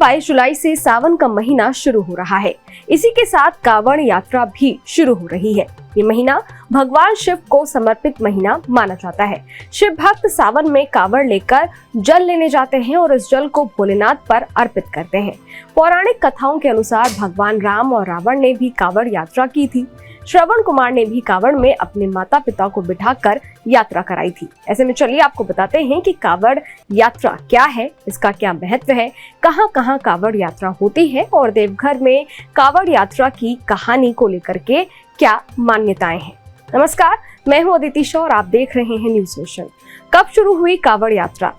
22 जुलाई से सावन का महीना शुरू हो रहा है। इसी के साथ कांवड़ यात्रा भी शुरू हो रही है। ये महीना भगवान शिव को समर्पित महीना माना जाता है। शिव भक्त सावन में कांवड़ लेकर जल लेने जाते हैं और इस जल को भोलेनाथ पर अर्पित करते हैं। पौराणिक कथाओं के अनुसार भगवान राम और रावण ने भी कांवड़ यात्रा की थी। श्रवण कुमार ने भी कांवड़ में अपने माता पिता को बिठाकर यात्रा कराई थी। ऐसे में चलिए आपको बताते हैं कि कांवड़ यात्रा क्या है, इसका क्या महत्व है, कहां कहां कांवड़ यात्रा होती है और देवघर में कांवड़ यात्रा की कहानी को लेकर के क्या मान्यताएं हैं। नमस्कार, मैं हूं अदिति शाह और आप देख रहे हैं न्यूज नेशन। कब शुरू हुई कांवड़ यात्रा?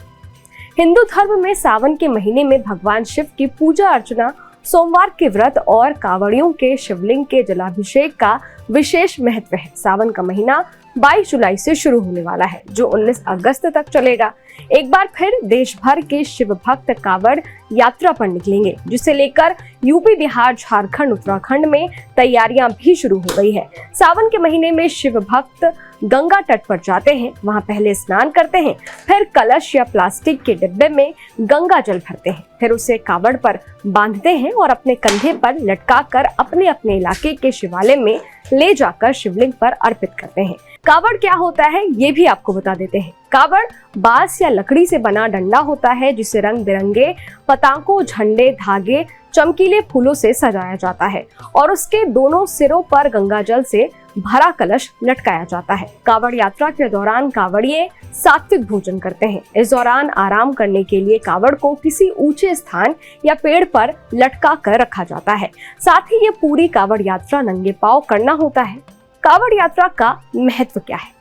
हिंदू धर्म में सावन के महीने में भगवान शिव की पूजा अर्चना, सोमवार के व्रत और कांवड़ियों के शिवलिंग के जलाभिषेक का विशेष महत्व है। सावन का महीना 22 जुलाई से शुरू होने वाला है, जो 19 अगस्त तक चलेगा। एक बार फिर देश भर के शिव भक्त कांवड़ यात्रा पर निकलेंगे, जिसे लेकर यूपी, बिहार, झारखंड, उत्तराखंड में तैयारियां भी शुरू हो गई है। सावन के महीने में शिव भक्त गंगा तट पर जाते हैं, वहां पहले स्नान करते हैं, फिर कलश या प्लास्टिक के डिब्बे में गंगा जल भरते हैं, फिर उसे कांवड़ पर बांधते हैं और अपने कंधे पर लटकाकर अपने अपने इलाके के शिवालय में ले जाकर शिवलिंग पर अर्पित करते हैं। कांवड़ क्या होता है ये भी आपको बता देते हैं। कांवड़ बांस या लकड़ी से बना डंडा होता है, जिसे रंग बिरंगे पताकों, झंडे, धागे, चमकीले फूलों से सजाया जाता है और उसके दोनों सिरों पर गंगा जल से भरा कलश लटकाया जाता है। कांवड़ यात्रा के दौरान कांवड़िए सात्विक भोजन करते हैं। इस दौरान आराम करने के लिए कांवड़ को किसी ऊंचे स्थान या पेड़ पर लटका कर रखा जाता है। साथ ही ये पूरी कांवड़ यात्रा नंगे पांव करना होता है। कांवड़ यात्रा का महत्व क्या है?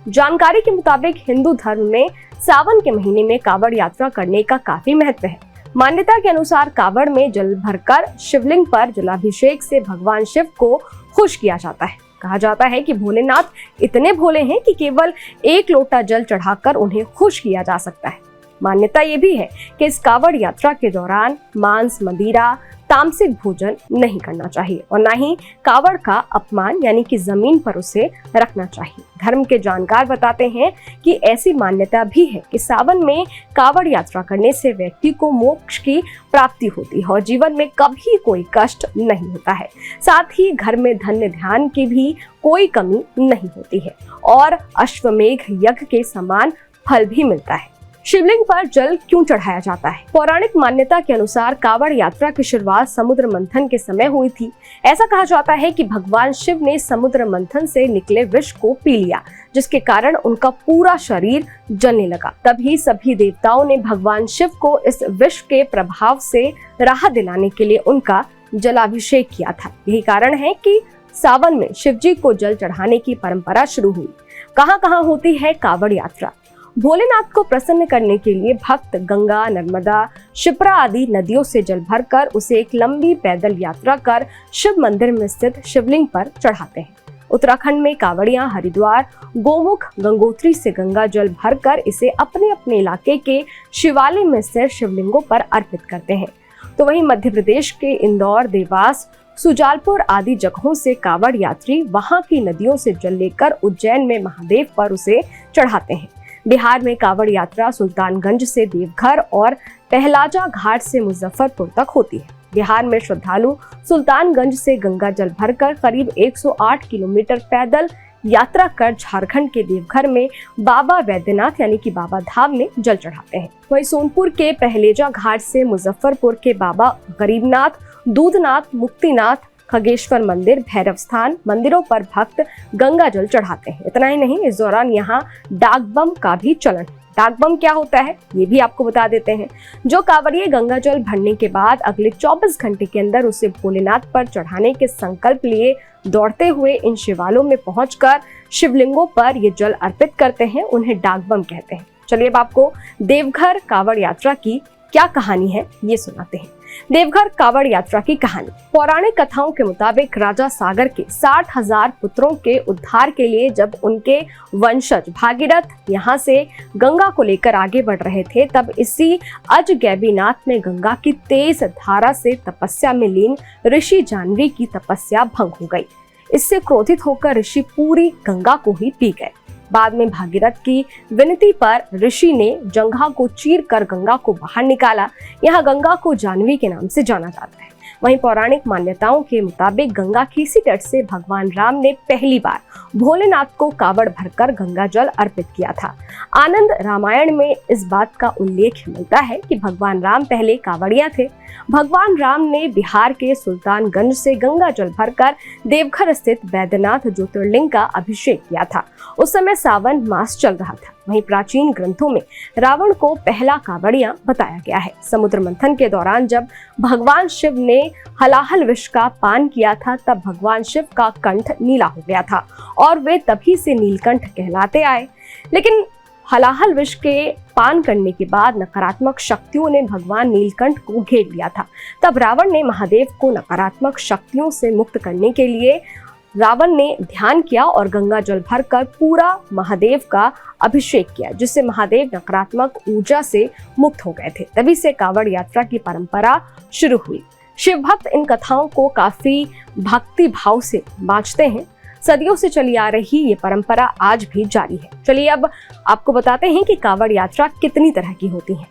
जानकारी के मुताबिक हिंदू धर्म में सावन के महीने में कांवड़ यात्रा करने का काफी महत्व है। मान्यता के अनुसार कांवड़ में जल भरकर शिवलिंग पर जलाभिषेक से भगवान शिव को खुश किया जाता है। कहा जाता है कि भोलेनाथ इतने भोले हैं कि केवल एक लोटा जल चढ़ाकर उन्हें खुश किया जा सकता है। मान्यता ये भी है कि इस कांवड़ यात्रा के दौरान मांस, मदिरा, तामसिक भोजन नहीं करना चाहिए और न ही कांवड़ का अपमान यानी कि जमीन पर उसे रखना चाहिए। धर्म के जानकार बताते हैं कि ऐसी मान्यता भी है कि सावन में कांवड़ यात्रा करने से व्यक्ति को मोक्ष की प्राप्ति होती है और जीवन में कभी कोई कष्ट नहीं होता है। साथ ही घर में धन्य ध्यान की भी कोई कमी नहीं होती है और अश्वमेघ यज्ञ के समान फल भी मिलता है। शिवलिंग पर जल क्यों चढ़ाया जाता है? पौराणिक मान्यता के अनुसार कांवड़ यात्रा की शुरुआत समुद्र मंथन के समय हुई थी। ऐसा कहा जाता है कि भगवान शिव ने समुद्र मंथन से निकले विष को पी लिया, जिसके कारण उनका पूरा शरीर जलने लगा। तभी सभी देवताओं ने भगवान शिव को इस विष के प्रभाव से राहत दिलाने के लिए उनका जलाभिषेक किया था। यही कारण है कि सावन में शिव जी को जल चढ़ाने की परंपरा शुरू हुई। कहां कहां होती है कांवड़ यात्रा? भोलेनाथ को प्रसन्न करने के लिए भक्त गंगा, नर्मदा, शिप्रा आदि नदियों से जल भरकर उसे एक लंबी पैदल यात्रा कर शिव मंदिर में स्थित शिवलिंग पर चढ़ाते हैं। उत्तराखंड में कांवड़ियां हरिद्वार, गोमुख, गंगोत्री से गंगा जल भरकर इसे अपने अपने इलाके के शिवालय में स्थित शिवलिंगों पर अर्पित करते हैं। तो वहीं मध्य प्रदेश के इंदौर, देवास, सुजालपुर आदि जगहों से कांवड़ यात्री वहां की नदियों से जल लेकर उज्जैन में महादेव पर उसे चढ़ाते हैं। बिहार में कांवड़ यात्रा सुल्तानगंज से देवघर और पहलाजा घाट से मुजफ्फरपुर तक होती है। बिहार में श्रद्धालु सुल्तानगंज से गंगा जल भरकर करीब 108 किलोमीटर पैदल यात्रा कर झारखंड के देवघर में बाबा वैद्यनाथ यानी कि बाबा धाम में जल चढ़ाते हैं। वहीं सोनपुर के पहलेजा घाट से मुजफ्फरपुर के बाबा गरीबनाथ, दूधनाथ, मुक्तिनाथ, खगेश्वर मंदिर, भैरव स्थान मंदिरों पर भक्त गंगा जल चढ़ाते हैं। इतना ही नहीं, इस दौरान यहाँ डाक बम का भी चलन है। डाक बम क्या होता है ये भी आपको बता देते हैं। जो कांवड़िए गंगा जल भरने के बाद अगले 24 घंटे के अंदर उसे भोलेनाथ पर चढ़ाने के संकल्प लिए दौड़ते हुए इन शिवालयों में पहुंचकर शिवलिंगों पर ये जल अर्पित करते हैं, उन्हें डाक बम कहते हैं। चलिए अब आपको देवघर कांवड़ यात्रा की क्या कहानी है ये सुनाते हैं। देवघर कांवड़ यात्रा की कहानी। पौराणिक कथाओं के मुताबिक राजा सागर के 60,000 पुत्रों के उद्धार के लिए जब उनके वंशज भागीरथ यहाँ से गंगा को लेकर आगे बढ़ रहे थे, तब इसी अजगैबीनाथ में गंगा की तेज धारा से तपस्या में लीन ऋषि जाह्नवी की तपस्या भंग हो गई। इससे क्रोधित होकर ऋषि पूरी गंगा को ही पी गए। बाद में भागीरथ की विनती पर ऋषि ने जंघा को चीर कर गंगा को बाहर निकाला। यहाँ गंगा को जाह्नवी के नाम से जाना जाता है। वहीं पौराणिक मान्यताओं के मुताबिक गंगा की इसी तट से भगवान राम ने पहली बार भोलेनाथ को कावड़ भरकर गंगा जल अर्पित किया था। आनंद रामायण में इस बात का उल्लेख मिलता है कि भगवान राम पहले कावड़िया थे। भगवान राम ने बिहार के सुल्तानगंज से गंगा जल भरकर देवघर स्थित बैद्यनाथ ज्योतिर्लिंग का अभिषेक किया था। उस समय सावन मास चल रहा था। वहीं प्राचीन ग्रंथों में रावण को पहला कावड़िया बताया गया है। समुद्र मंथन के दौरान जब भगवान शिव ने हलाहल विष का पान किया था, तब भगवान शिव का कंठ नीला हो गया था और वे तभी से नीलकंठ कहलाते आए। लेकिन हलाहल विष के पान करने के बाद नकारात्मक शक्तियों ने भगवान नीलकंठ को घेर लिया था। तब रावण ने महादेव को नकारात्मक शक्तियों से मुक्त करने के लिए रावण ने ध्यान किया और गंगा जल भरकर पूरा महादेव का अभिषेक किया, जिससे महादेव नकारात्मक ऊर्जा से मुक्त हो गए थे। तभी से कावड़ यात्रा की परंपरा शुरू हुई। शिव भक्त इन कथाओं को काफी भक्ति भाव से बांचते हैं। सदियों से चली आ रही ये परंपरा आज भी जारी है। चलिए अब आपको बताते हैं कि कावड़ यात्रा कितनी तरह की होती है।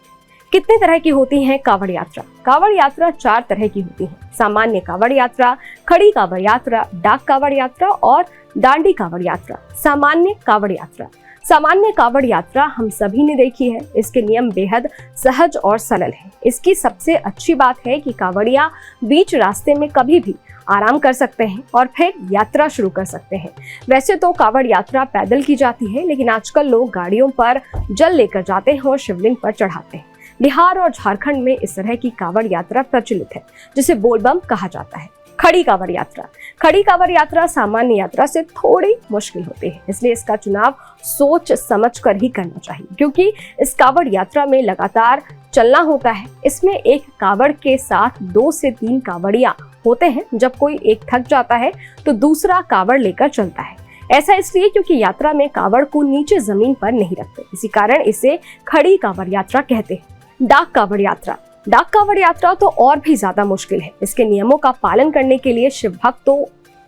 कितनी तरह की होती है कावड़ यात्रा? कावड़ यात्रा 4 तरह की होती है। सामान्य कावड़ यात्रा, खड़ी कावड़ यात्रा, डाक कावड़ यात्रा और डांडी कावड़ यात्रा। सामान्य कावड़ यात्रा। सामान्य कावड़ यात्रा हम सभी ने देखी है। इसके नियम बेहद सहज और सरल है। इसकी सबसे अच्छी बात है कि कावड़िया बीच रास्ते में कभी भी आराम कर सकते हैं और फिर यात्रा शुरू कर सकते हैं। वैसे तो कावड़ यात्रा पैदल की जाती है, लेकिन आजकल लोग गाड़ियों पर जल लेकर जाते हैं और शिवलिंग पर चढ़ाते हैं। बिहार और झारखंड में इस तरह की कावड़ यात्रा प्रचलित है, जिसे बोलबम कहा जाता है। खड़ी कावड़ यात्रा। खड़ी कावड़ यात्रा सामान्य यात्रा से थोड़ी मुश्किल होती है, इसलिए इसका चुनाव सोच समझकर ही करना चाहिए, क्योंकि इस कावड़ यात्रा में लगातार चलना होता है। इसमें एक कावड़ के साथ 2 से 3 कावड़िया होते हैं। जब कोई एक थक जाता है तो दूसरा कावड़ लेकर चलता है। ऐसा इसलिए क्योंकि यात्रा में कावड़ को नीचे जमीन पर नहीं रखते, इसी कारण इसे खड़ी कावड़ यात्रा कहते हैं। डाक कावड़ यात्रा। डाक कावड़ यात्रा तो और भी ज्यादा मुश्किल है। इसके नियमों का पालन करने के लिए शिव भक्तों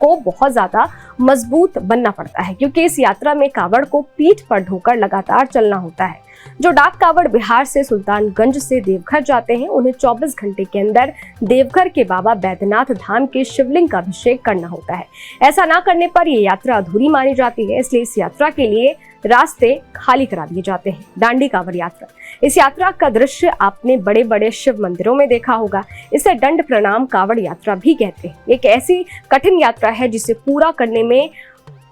को बहुत ज्यादा मजबूत बनना पड़ता है, क्योंकि इस यात्रा में कावड़ को पीठ पर ढोकर लगातार चलना होता है। जो डाक कावड़ बिहार से सुल्तानगंज से देवघर जाते हैं, उन्हें 24 घंटे के अंदर देवघर के बाबा बैद्यनाथ धाम के शिवलिंग का अभिषेक करना होता है। ऐसा ना करने पर ये यात्रा अधूरी मानी जाती है, इसलिए इस यात्रा के लिए रास्ते खाली करा दिए जाते हैं। डांडी कावड़ यात्रा। इस यात्रा का दृश्य आपने बड़े बड़े शिव मंदिरों में देखा होगा। इसे दंड प्रणाम कावड़ यात्रा भी कहते हैं। एक ऐसी कठिन यात्रा है जिसे पूरा करने में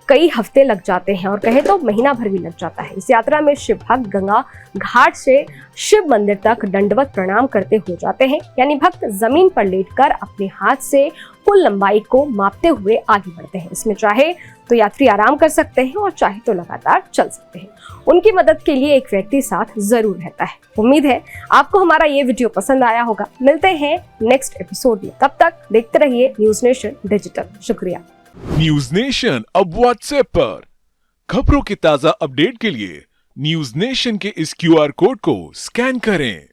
कई हफ्ते लग जाते हैं और कहे तो महीना भर भी लग जाता है। इस यात्रा में शिव भक्त गंगा घाट से शिव मंदिर तक दंडवत प्रणाम करते हो जाते हैं, यानी भक्त जमीन पर लेटकर अपने हाथ से कुल लंबाई को मापते हुए आगे बढ़ते हैं। इसमें चाहे तो यात्री आराम कर सकते हैं और चाहे तो लगातार चल सकते हैं। उनकी मदद के लिए एक व्यक्ति साथ जरूर रहता है। उम्मीद है आपको हमारा ये वीडियो पसंद आया होगा। मिलते हैं नेक्स्ट एपिसोड में, तब तक देखते रहिए न्यूज नेशन डिजिटल। शुक्रिया। न्यूज नेशन अब व्हाट्सएप पर खबरों के ताजा अपडेट के लिए न्यूज नेशन के इस QR कोड को स्कैन करें।